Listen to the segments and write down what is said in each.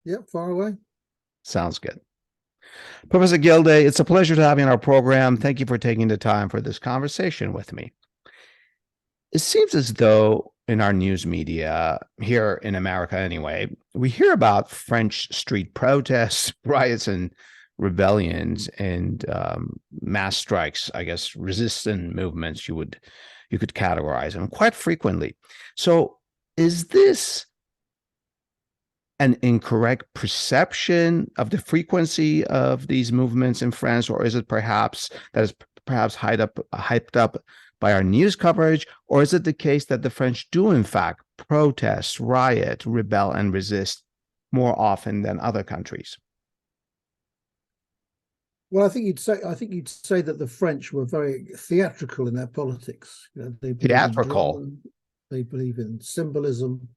Yep, far away. Sounds good. Professor Gilday, it's a pleasure to have you on our program. Thank you for taking the time for this conversation with me. It seems as though in our news media, here in America anyway, we hear about French street protests, riots, and rebellions, and mass strikes. I guess resistant movements you could categorize them quite frequently. So, is this an incorrect perception of the frequency of these movements in France, or is it perhaps that is perhaps hyped up by our news coverage, or is it the case that the French do in fact protest, riot, rebel, and resist more often than other countries? Well, I think you'd say that the French were very theatrical in their politics. They believe in Theatrical. drama, they believe in symbolism,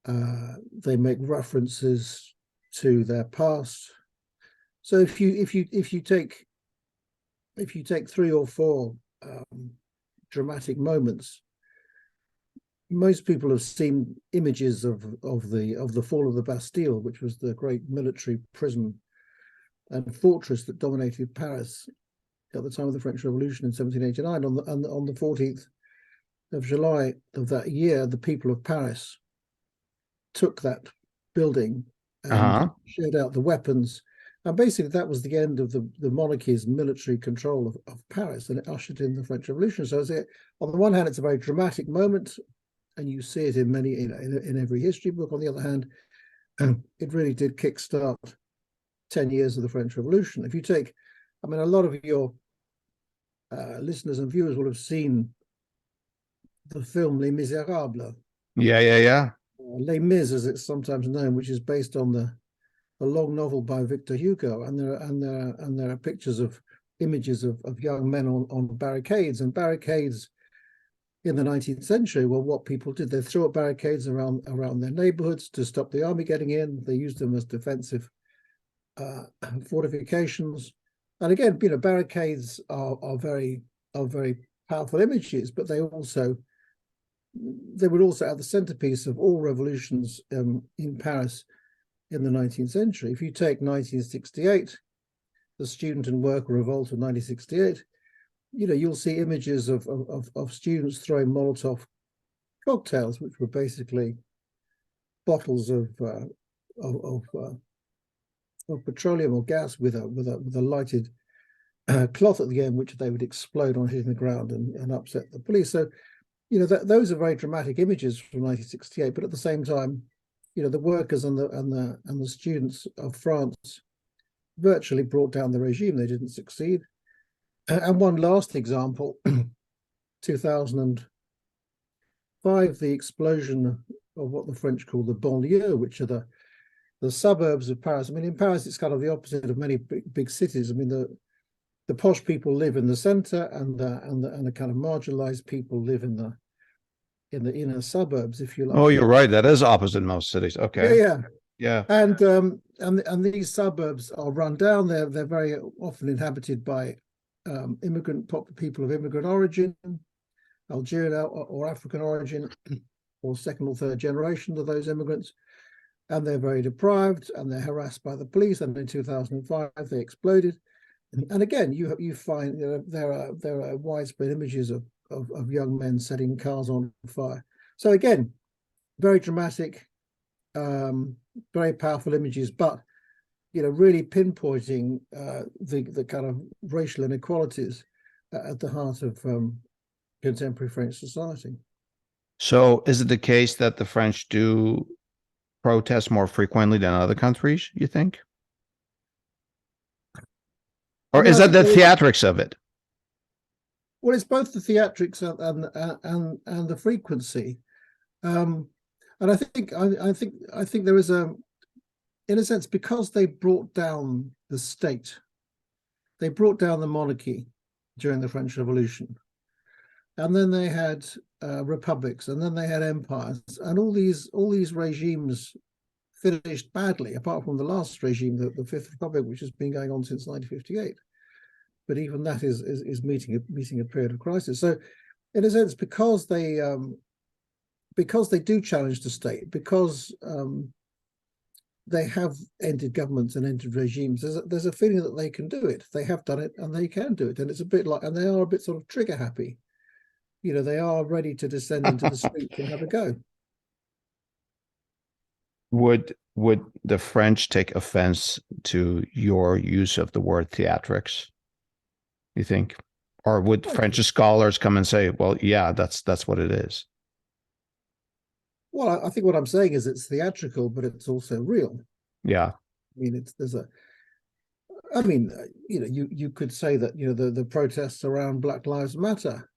they make references to their past. So if you take three or four dramatic moments, most people have seen images of the fall of the Bastille, which was the great military prison and fortress that dominated Paris at the time of the French Revolution in 1789. On the 14th of July of that year, the people of Paris took that building and Uh-huh. shared out the weapons. And basically, that was the end of the monarchy's military control of Paris, and it ushered in the French Revolution. So, on the one hand, it's a very dramatic moment, and you see it in many in every history book. On the other hand, it really did kickstart 10 years of the French Revolution. If you take, I mean, a lot of your listeners and viewers will have seen the film Les Miserables, Yeah, yeah, yeah. Les Mis, as it's sometimes known, which is based on a long novel by Victor Hugo, and there are pictures of images of young men on barricades, and barricades in the 19th century were what people did. They threw up barricades around their neighborhoods to stop the army getting in. They used them as defensive fortifications. And again, barricades are very powerful images, but they would also have the centerpiece of all revolutions in Paris in the 19th century. If you take 1968, the student and worker revolt of 1968, you'll see images of students throwing Molotov cocktails, which were basically bottles of petroleum or gas with a lighted cloth at the end, which they would explode on hitting the ground and upset the police. So, those are very dramatic images from 1968. But at the same time, the workers and the students of France virtually brought down the regime. They didn't succeed. And one last example, 2005, the explosion of what the French call the banlieue, which are the suburbs of Paris. I mean, in Paris, it's kind of the opposite of many big cities. I mean, the posh people live in the center, and the kind of marginalized people live in the inner suburbs, if you Oh, like. you're right. That is opposite in most cities. Yeah, Okay. yeah. Yeah. And these suburbs are run down. They're very often inhabited by people of immigrant origin, Algerian or African origin, or second or third generation of those immigrants. And they're very deprived, and they're harassed by the police. And in 2005, they exploded. And again, you find there are widespread images of young men setting cars on fire. So again, very dramatic, very powerful images, but really pinpointing the kind of racial inequalities at the heart of contemporary French society. So, is it the case that the French do protest more frequently than other countries, you think? I Or mean, is I that think the there is. theatrics of it? Well, it's both the theatrics and the frequency, and I think there is in a sense, because they brought down the state, they brought down the monarchy during the French Revolution, and then they had republics, and then they had empires, and all these regimes finished badly, apart from the last regime, the Fifth Republic, which has been going on since 1958. But even that is meeting a period of crisis. So, in a sense, because they do challenge the state, because they have ended governments and ended regimes. There's a feeling that they can do it. They have done it and they can do it. And it's a bit like, and they are a bit sort of trigger happy. They are ready to descend into the streets and have a go. Would the French take offense to your use of the word theatrics, you think? Or would French scholars come and say, well, yeah, that's what it is? Well, I think what I'm saying is it's theatrical, but it's also real. Yeah. You could say that, the protests around Black Lives Matter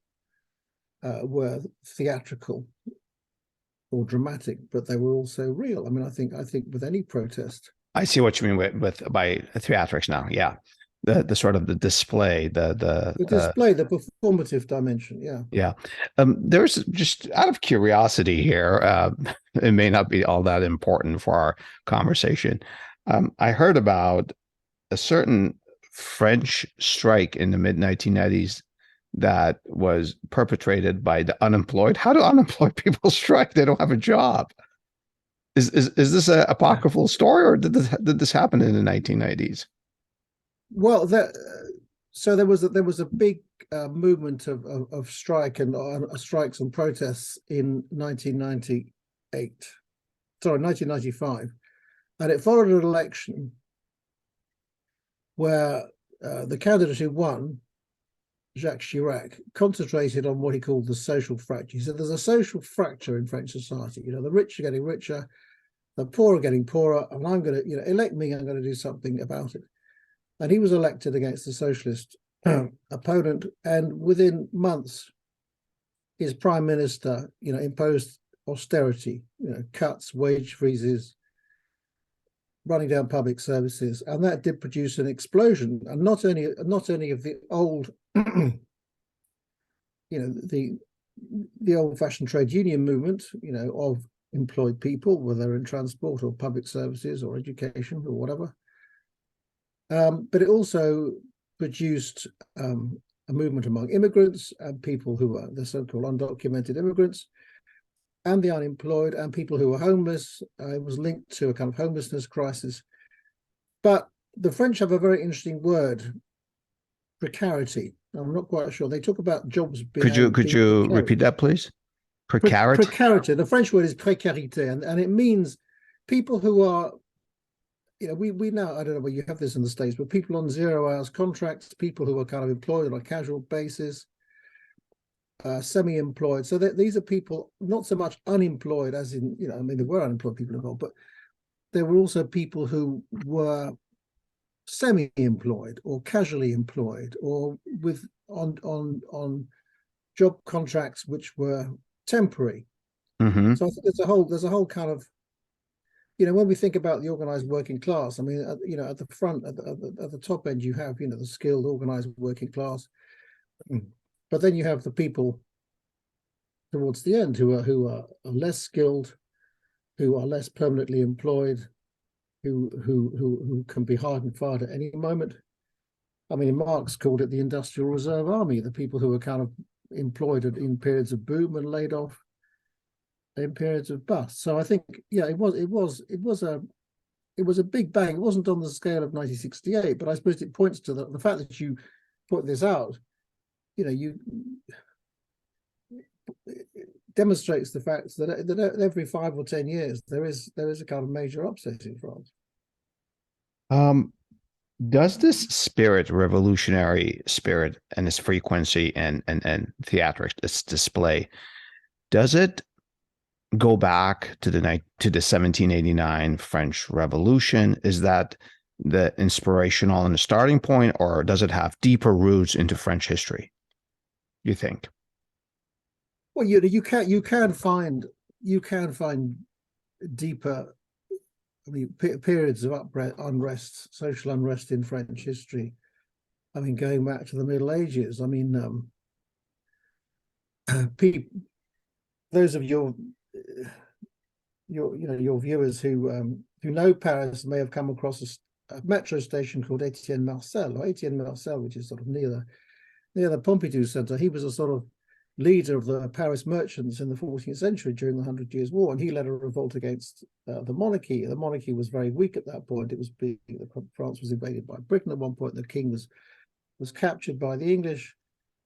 were theatrical or dramatic, but they were also real. I mean, I think with any protest. I see what you mean by theatrics now. Yeah. The sort of the display, the display, the performative dimension. Yeah. Yeah. There's just out of curiosity here, it may not be all that important for our conversation. I heard about a certain French strike in the mid-1990s that was perpetrated by the unemployed. How do unemployed people strike? They don't have a job. Is this an apocryphal story, or did this happen in the 1990s? Well, so there was a big movement of strikes and protests in 1995, and it followed an election where the candidate who won, Jacques Chirac, concentrated on what he called the social fracture. He said there's a social fracture in French society. The rich are getting richer, the poor are getting poorer, and I'm going to, elect me, I'm going to do something about it. And he was elected against the socialist opponent, and within months, his prime minister, imposed austerity, cuts, wage freezes, running down public services, and that did produce an explosion. And not only of the old, the old-fashioned trade union movement, of employed people, whether they're in transport or public services or education or whatever. But it also produced a movement among immigrants and people who are the so-called undocumented immigrants, and the unemployed, and people who were homeless. It was linked to a kind of homelessness crisis. But the French have a very interesting word, precarity. I'm not quite sure. They talk about jobs being. Could you repeat that, please? Precarity. Precarity. The French word is précarité, and it means people who are. We now, I don't know where you have this in the States, but people on 0 hours contracts, people who are kind of employed on a casual basis, semi-employed. So these are people not so much unemployed as in, there were unemployed people involved, but there were also people who were semi-employed or casually employed or on job contracts which were temporary. Mm-hmm. So I think there's a whole kind of, when we think about the organized working class, I mean, at the front, at the top end, you have, the skilled organized working class, but then you have the people towards the end who are less skilled, who are less permanently employed, who can be hard and fired at any moment. I mean, Marx called it the Industrial Reserve Army, the people who are kind of employed in periods of boom and laid off in periods of bust. So I think, it was a big bang. It wasn't on the scale of 1968, but I suppose it points to the fact that you put this out. It demonstrates the fact that every 5 or 10 years there is a kind of major upset in France. Does this revolutionary spirit, and its frequency and theatrics, this display, does it go back to the 1789 French Revolution? Is that the inspirational and the starting point, or does it have deeper roots into French history, you think? Well, you can find deeper, periods of unrest, social unrest in French history. I mean, going back to the Middle Ages. I mean, those of your viewers who know Paris may have come across a metro station called Etienne Marcel, which is sort of near the Pompidou Center. He was a sort of leader of the Paris merchants in the 14th century during the 100 Years' War, and he led a revolt against the monarchy. The monarchy was very weak at that point. France was invaded by Britain at one point. The king was captured by the English,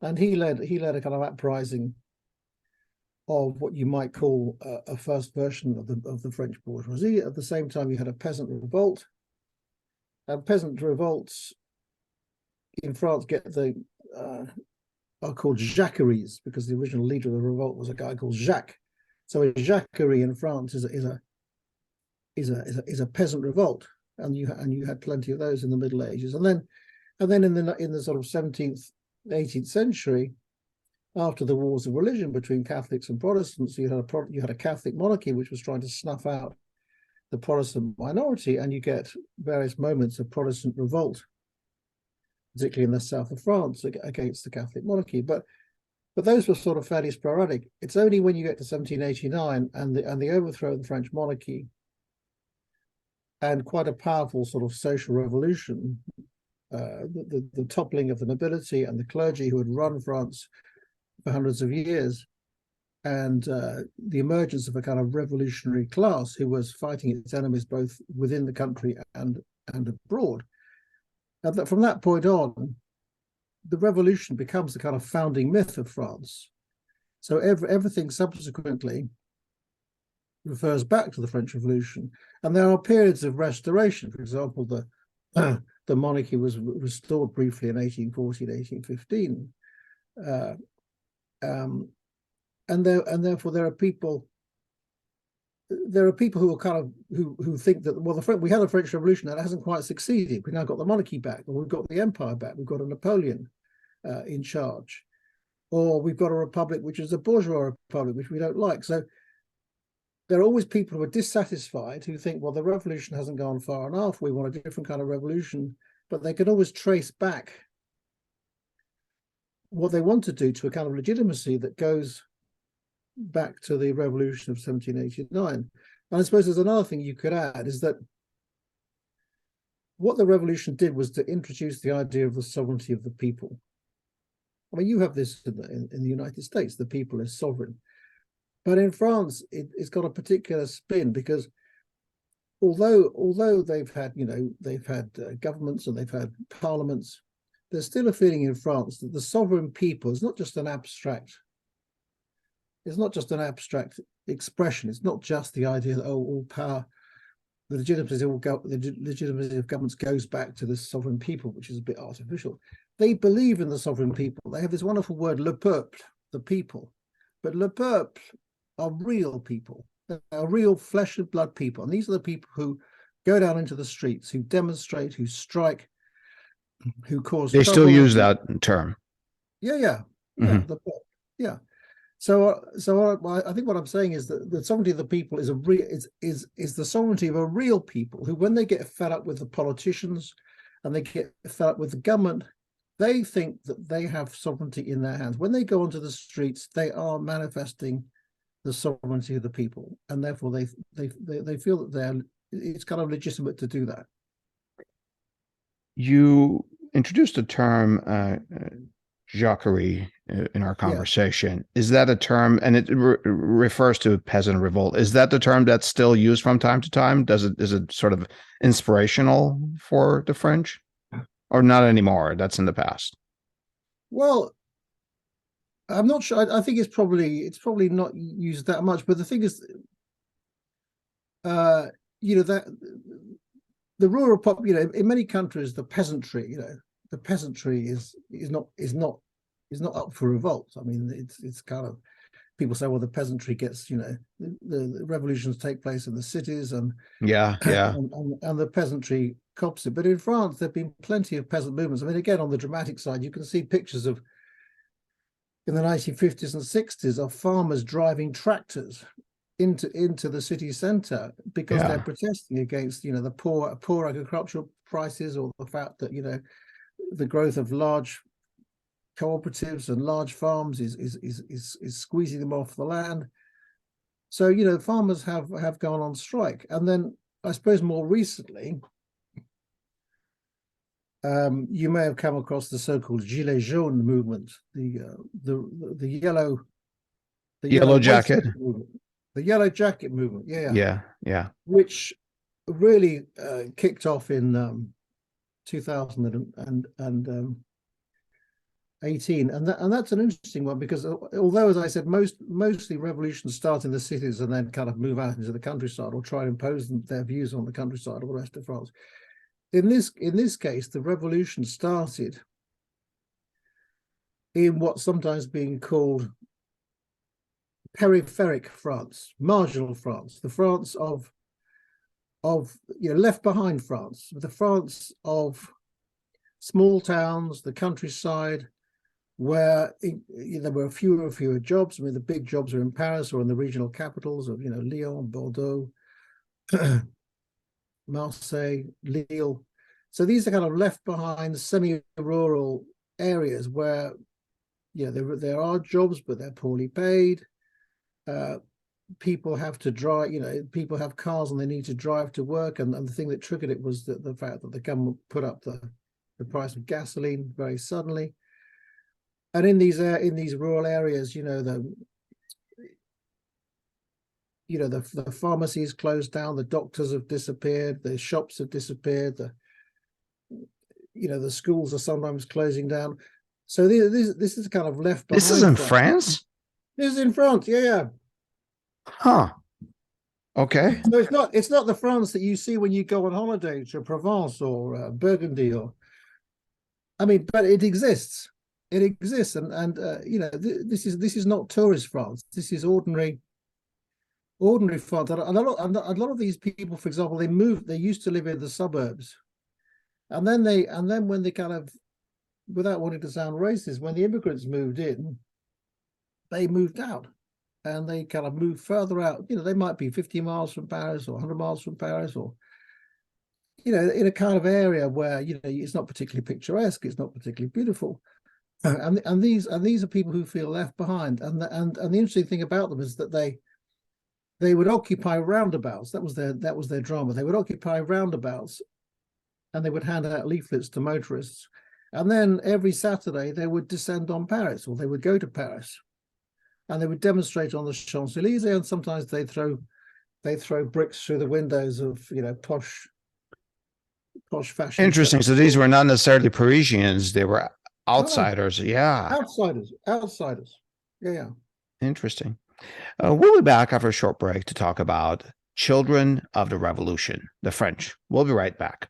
and he led a kind of uprising of what you might call a first version of the French bourgeoisie. At the same time, you had a peasant revolt, and peasant revolts in France are called jacqueries, because the original leader of the revolt was a guy called Jacques. So a jacquerie in France is a peasant revolt, and you had plenty of those in the Middle Ages, and then in the sort of 17th, 18th century, after the wars of religion between Catholics and Protestants, you had a Catholic monarchy which was trying to snuff out the Protestant minority, and you get various moments of Protestant revolt, particularly in the south of France, against the Catholic monarchy. But those were sort of fairly sporadic. It's only when you get to 1789 and the overthrow of the French monarchy and quite a powerful sort of social revolution, the toppling of the nobility and the clergy who had run France for hundreds of years, and the emergence of a kind of revolutionary class who was fighting its enemies both within the country and abroad. And from that point on, the revolution becomes the kind of founding myth of France. So everything subsequently refers back to the French Revolution, and there are periods of restoration. For example, the monarchy was restored briefly in 1814, 1815. And therefore there are people who are kind of who think that, well, we had a French Revolution and it hasn't quite succeeded. We've now got the monarchy back, or we've got the empire back. We've got a Napoleon in charge, or we've got a republic which is a bourgeois republic, which we don't like. So there are always people who are dissatisfied, who think, well, the revolution hasn't gone far enough. We want a different kind of revolution, but they can always trace back what they want to do to a kind of legitimacy that goes back to the revolution of 1789. And I suppose there's another thing you could add, is that what the revolution did was to introduce the idea of the sovereignty of the people. I mean, you have this in the United States, the people is sovereign. But in France, it's got a particular spin, because although they've had governments and they've had parliaments, there's still a feeling in France that the sovereign people is not just an abstract. It's not just an abstract expression. It's not just the idea that, all power, the legitimacy of governments goes back to the sovereign people, which is a bit artificial. They believe in the sovereign people. They have this wonderful word, le peuple, the people. But le peuple are real people. They are real flesh and blood people. And these are the people who go down into the streets, who demonstrate, who strike, who cause trouble. They still use that term. Yeah. Mm-hmm. Yeah. So I think what I'm saying is that the sovereignty of the people is the sovereignty of a real people who, when they get fed up with the politicians and they get fed up with the government, they think that they have sovereignty in their hands. When they go onto the streets, they are manifesting the sovereignty of the people, and therefore they feel that it's kind of legitimate to do that. You introduced a term, jacquerie, in our conversation. Yeah. Is that a term, and it refers to peasant revolt? Is that the term that's still used from time to time? Is it sort of inspirational for the French, or not anymore? That's in the past. Well, I'm not sure. I think it's probably not used that much. But the thing is, that the rural in many countries, the peasantry, is not up for revolt. I mean, it's kind of, people say, well, the peasantry gets, the revolutions take place in the cities, and and the peasantry cops it. But in France, there've been plenty of peasant movements. I mean, again, on the dramatic side, you can see pictures of, in the 1950s and 60s, of farmers driving tractors into the city centre because they're protesting against, the poor agricultural prices, or the fact that, the growth of large cooperatives and large farms is squeezing them off the land. So, farmers have gone on strike. And then I suppose more recently, You may have come across the so-called Gilets jaunes movement, the Yellow jacket. movement, the yellow jacket movement. Yeah. Which really kicked off in 2018, and that's an interesting one, because although, as I said, mostly revolutions start in the cities and then kind of move out into the countryside or try to impose their views on the countryside or the rest of France. In this case, the revolution started in what's sometimes being called peripheric France, marginal France, the France of left behind France, the France of small towns, the countryside, where there were fewer and fewer jobs. I mean, the big jobs are in Paris or in the regional capitals of Lyon, Bordeaux, Marseille, Lille. So these are kind of left behind semi-rural areas where there are jobs, but they're poorly paid. People have to drive, people have cars and they need to drive to work. And the thing that triggered it was the fact that the government put up the price of gasoline very suddenly. And in these rural areas, the pharmacies closed down, the doctors have disappeared, the shops have disappeared, the schools are sometimes closing down. So this is kind of left behind. This is in France? This is in France, yeah. Huh. Okay. So it's not the France that you see when you go on holiday to Provence or Burgundy, but it exists. It exists, and this is not tourist France. This is ordinary France. And a lot of these people, for example, they used to live in the suburbs, and then when they kind of, without wanting to sound racist, when the immigrants moved in, they moved out, and they kind of moved further out. They might be 50 miles from Paris or 100 miles from Paris, or in a kind of area where it's not particularly picturesque, it's not particularly beautiful. And these are people who feel left behind, and the interesting thing about them is that they would occupy roundabouts. That was their drama. They would occupy roundabouts, and they would hand out leaflets to motorists, and then every Saturday they would descend on Paris, or they would go to Paris, and they would demonstrate on the Champs-Élysées, and sometimes they throw bricks through the windows of posh fashion. Interesting. So these were not necessarily Parisians; they were outsiders. Yeah. Outsiders. Yeah. Interesting. We'll be back after a short break to talk about children of the revolution, the French. We'll be right back.